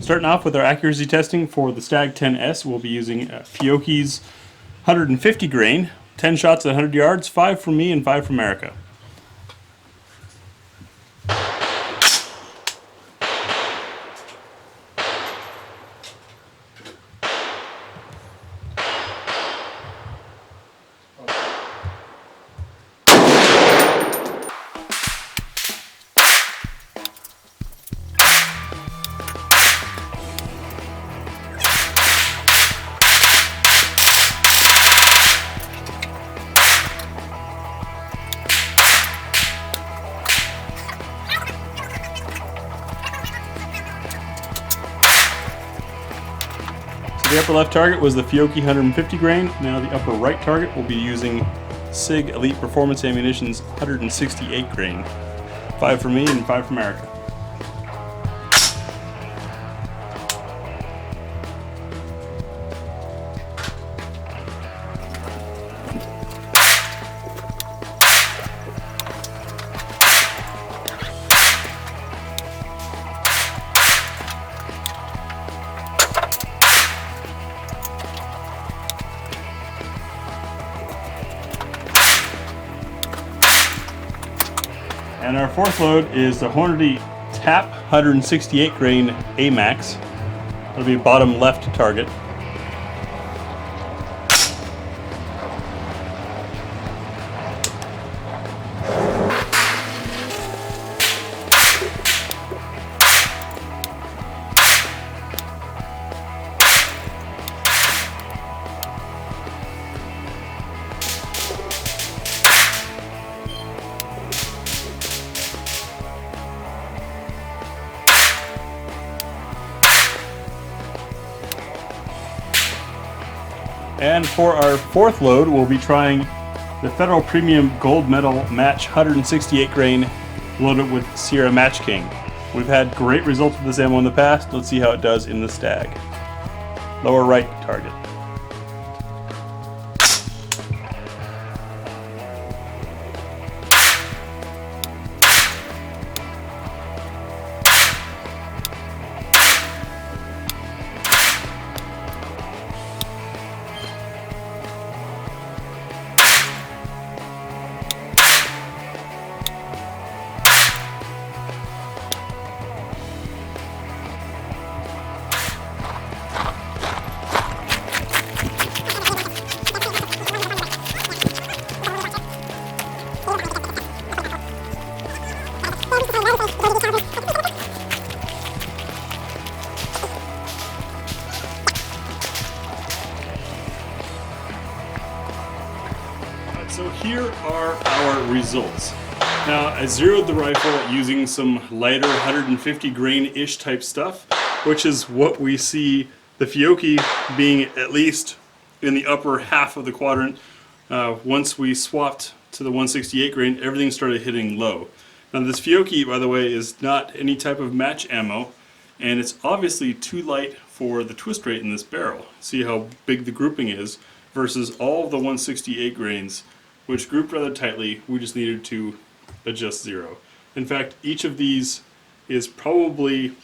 Starting off with our accuracy testing for the Stag 10S, we'll be using Fiocchi's 150 grain, 10 shots at 100 yards, 5 from me and 5 from Erica. The upper left target was the Fiocchi 150 grain. Now the upper right target will be using SIG Elite Performance Ammunition's 168 grain. 5 from me and 5 from Erica. And our fourth load is the Hornady TAP 168 grain AMAX. That'll be bottom left target. And for our fourth load, we'll be trying the Federal Premium Gold Medal Match 168 grain loaded with Sierra Match King. We've had great results with this ammo in the past. Let's see how it does in the Stag. Lower right target. So here are our results. Now, I zeroed the rifle using some lighter 150 grain-ish type stuff, which is what we see the Fiocchi being at least in the upper half of the quadrant. Once we swapped to the 168 grain, everything started hitting low. Now this Fiocchi, by the way, is not any type of match ammo, and it's obviously too light for the twist rate in this barrel. See how big the grouping is versus all of the 168 grains, which grouped rather tightly. We just needed to adjust zero. In fact, each of these is probably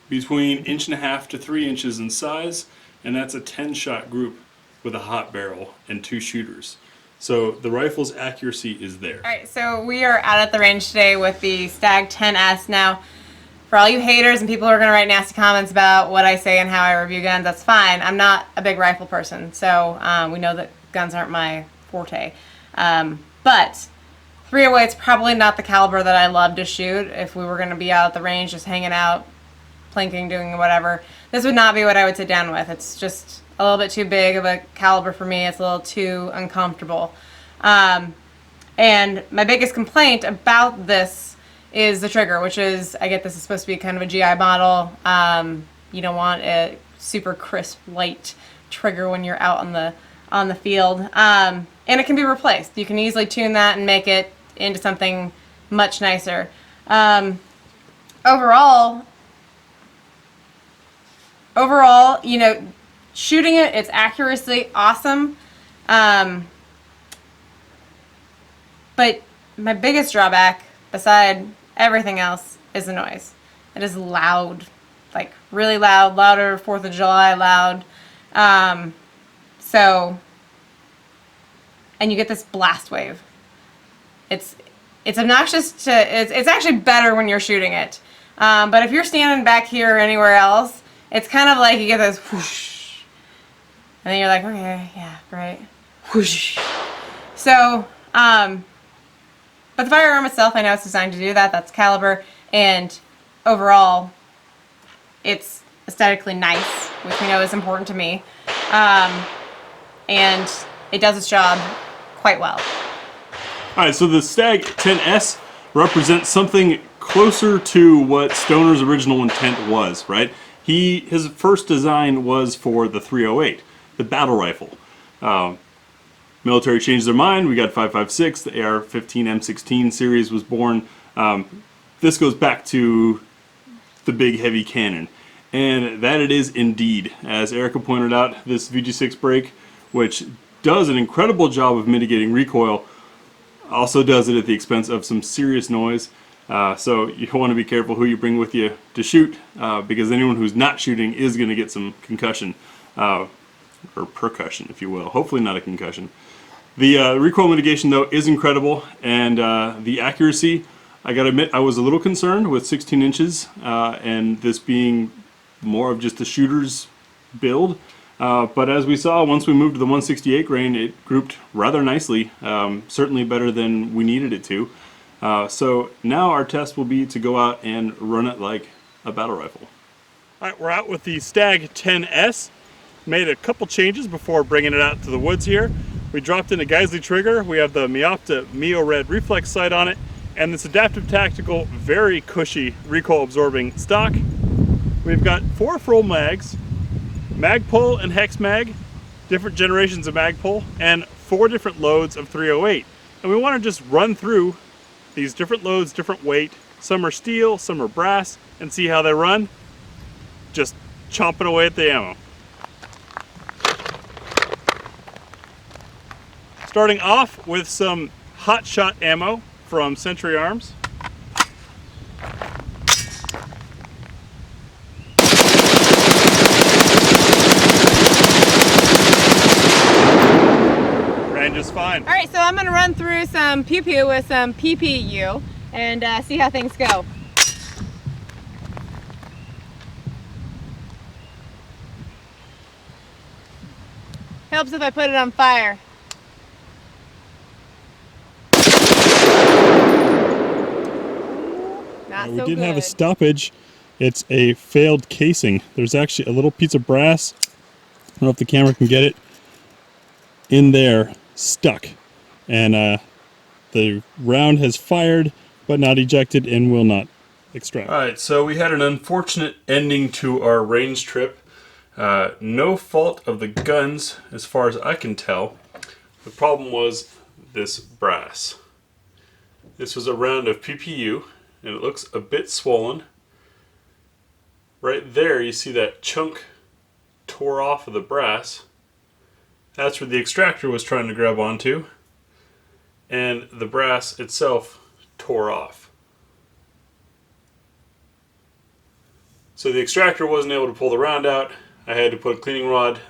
between 1.5 to 3 inches in size, and that's a 10-shot group with a hot barrel and 2 shooters. So the rifle's accuracy is there. Alright, so we are out at the range today with the Stag 10S. Now, for all you haters and people who are going to write nasty comments about what I say and how I review guns, that's fine. I'm not a big rifle person, so we know that guns aren't my forte. But 308 is probably not the caliber that I love to shoot. If we were going to be out at the range just hanging out, plinking, doing whatever, this would not be what I would sit down with. It's just a little bit too big of a caliber for me. It's a little too uncomfortable. And my biggest complaint about this is the trigger, which is, I get this is supposed to be kind of a GI model. You don't want a super crisp, light trigger when you're out on the field. And it can be replaced. You can easily tune that and make it into something much nicer. Overall, you know, shooting it, it's accuracy awesome. But my biggest drawback, beside everything else, is the noise. It is loud. like really loud, louder 4th of July loud. And you get this blast wave. It's obnoxious to, it's actually better when you're shooting it. But if you're standing back here or anywhere else, it's kind of like you get this whoosh. And then you're like, okay, yeah, great. Whoosh. So, but the firearm itself, I know it's designed to do that. That's caliber. And overall, it's aesthetically nice, which we know is important to me. And it does its job quite well. Alright, so the Stag 10S represents something closer to what Stoner's original intent was, right? His first design was for the 308, the battle rifle. Military changed their mind. We got 5.56, the AR-15 M16 series was born. This goes back to the big heavy cannon. And that it is indeed. As Erica pointed out, this VG6 brake, which does an incredible job of mitigating recoil, also does it at the expense of some serious noise. So you want to be careful who you bring with you to shoot, because anyone who's not shooting is going to get some concussion, or percussion, if you will. Hopefully not a concussion. The recoil mitigation, though, is incredible, and the accuracy, I gotta admit, I was a little concerned with 16 inches, and this being more of just a shooter's build. But as we saw, once we moved to the 168 grain, it grouped rather nicely, certainly better than we needed it to. So now our test will be to go out and run it like a battle rifle. Alright, we're out with the Stag 10S. Made a couple changes before bringing it out to the woods here. We dropped in a Geisley trigger. We have the Miopta Mio Red reflex sight on it, and this adaptive tactical, very cushy recoil absorbing stock. We've got 4 full mags, Magpul and Hex Mag, different generations of Magpul, and 4 different loads of 308. And we want to just run through these different loads, different weight. Some are steel, some are brass, and see how they run. Just chomping away at the ammo. Starting off with some hot shot ammo from Century Arms. Ran just fine. All right, so I'm gonna run through some pew pew with some PPU and see how things go. Helps if I put it on fire. We did have a stoppage. It's a failed casing. There's actually a little piece of brass, I don't know if the camera can get it, in there, stuck. And the round has fired, but not ejected and will not extract. Alright, so we had an unfortunate ending to our range trip. No fault of the guns, as far as I can tell. The problem was this brass. This was a round of PPU, and it looks a bit swollen. Right there you see that chunk tore off of the brass. That's where the extractor was trying to grab onto, and the brass itself tore off. So the extractor wasn't able to pull the round out. I had to put a cleaning rod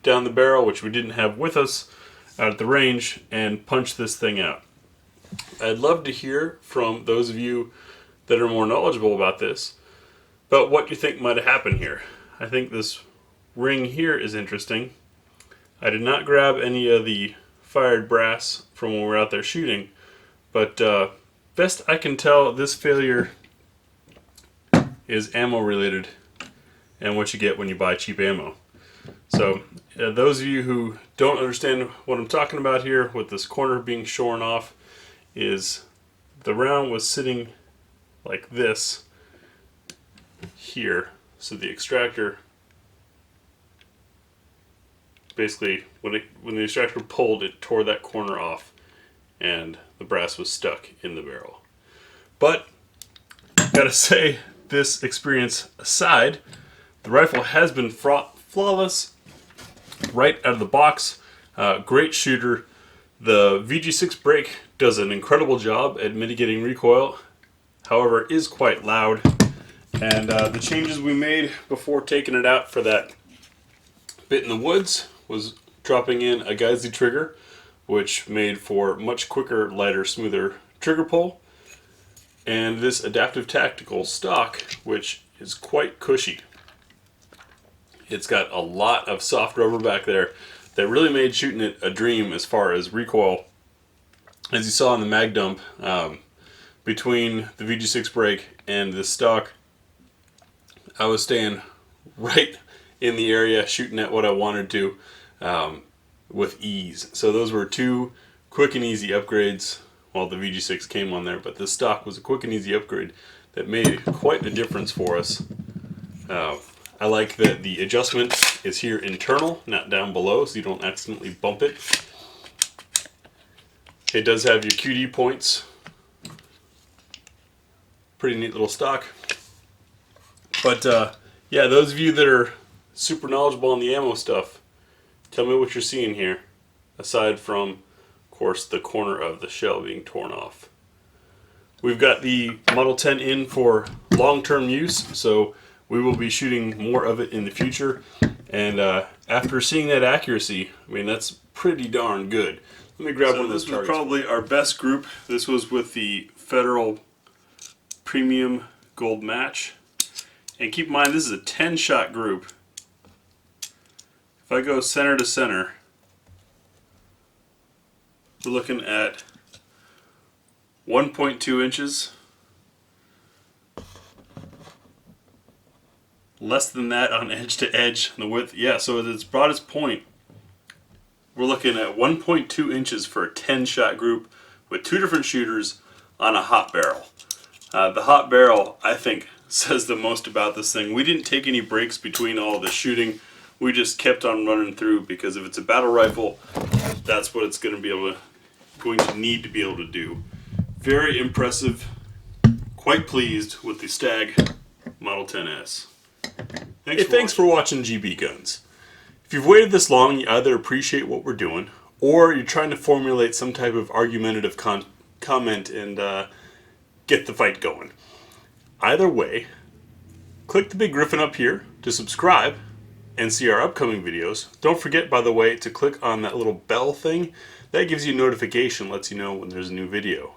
down the barrel, which we didn't have with us out at the range, and punch this thing out. I'd love to hear from those of you that are more knowledgeable about this, but what you think might have happened here. I think this ring here is interesting. I did not grab any of the fired brass from when we were out there shooting, but best I can tell, this failure is ammo related and what you get when you buy cheap ammo. So those of you who don't understand what I'm talking about here with this corner being shorn off, is the round was sitting like this here, so the extractor basically, when the extractor pulled, it tore that corner off and the brass was stuck in the barrel. But gotta say, this experience aside, the rifle has been flawless right out of the box. Great shooter. The VG6 brake does an incredible job at mitigating recoil. However, it is quite loud, And the changes we made before taking it out for that bit in the woods was dropping in a Geisley trigger, which made for much quicker, lighter, smoother trigger pull, and this adaptive tactical stock, which is quite cushy. It's got a lot of soft rubber back there that really made shooting it a dream as far as recoil. As you saw in the mag dump, between the VG6 brake and this stock, I was staying right in the area, shooting at what I wanted to with ease. So those were two quick and easy upgrades. Well, the VG6 came on there, but this stock was a quick and easy upgrade that made quite a difference for us. I like that the adjustment is here internal, not down below, so you don't accidentally bump it. It does have your QD points. Pretty neat little stock. But yeah, those of you that are super knowledgeable on the ammo stuff, tell me what you're seeing here, aside from, of course, the corner of the shell being torn off. We've got the Model 10 in for long-term use, so we will be shooting more of it in the future. And after seeing that accuracy, I mean, that's pretty darn good. Let me grab one of those targets. This was probably our best group. This was with the Federal Premium Gold Match. And keep in mind, this is a 10-shot group. If I go center to center, we're looking at 1.2 inches. Less than that on edge to edge. The width, yeah, so at its broadest point, we're looking at 1.2 inches for a 10-shot group with two different shooters on a hot barrel. The hot barrel, I think, says the most about this thing. We didn't take any breaks between all the shooting. We just kept on running through, because if it's a battle rifle, that's what it's going to need to be able to do. Very impressive. Quite pleased with the Stag Model 10S. Thanks for watching GB Guns. If you've waited this long, you either appreciate what we're doing, or you're trying to formulate some type of argumentative comment and get the fight going. Either way, click the big griffin up here to subscribe and see our upcoming videos. Don't forget, by the way, to click on that little bell thing. That gives you a notification, lets you know when there's a new video.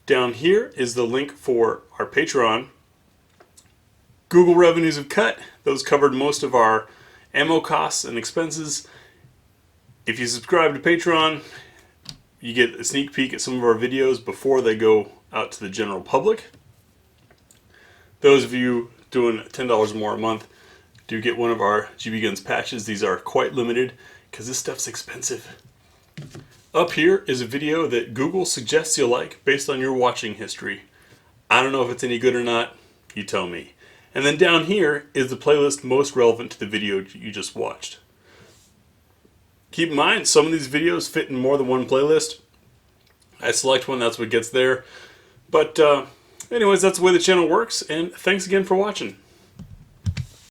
Down here is the link for our Patreon. Google revenues have cut. Those covered most of our ammo costs and expenses. If you subscribe to Patreon, you get a sneak peek at some of our videos before they go out to the general public. Those of you doing $10 or more a month do get one of our GB Guns patches. These are quite limited because this stuff's expensive. Up here is a video that Google suggests you'll like based on your watching history. I don't know if it's any good or not. You tell me. And then down here is the playlist most relevant to the video you just watched. Keep in mind, some of these videos fit in more than one playlist. I select one, that's what gets there. But anyways, that's the way the channel works, and thanks again for watching.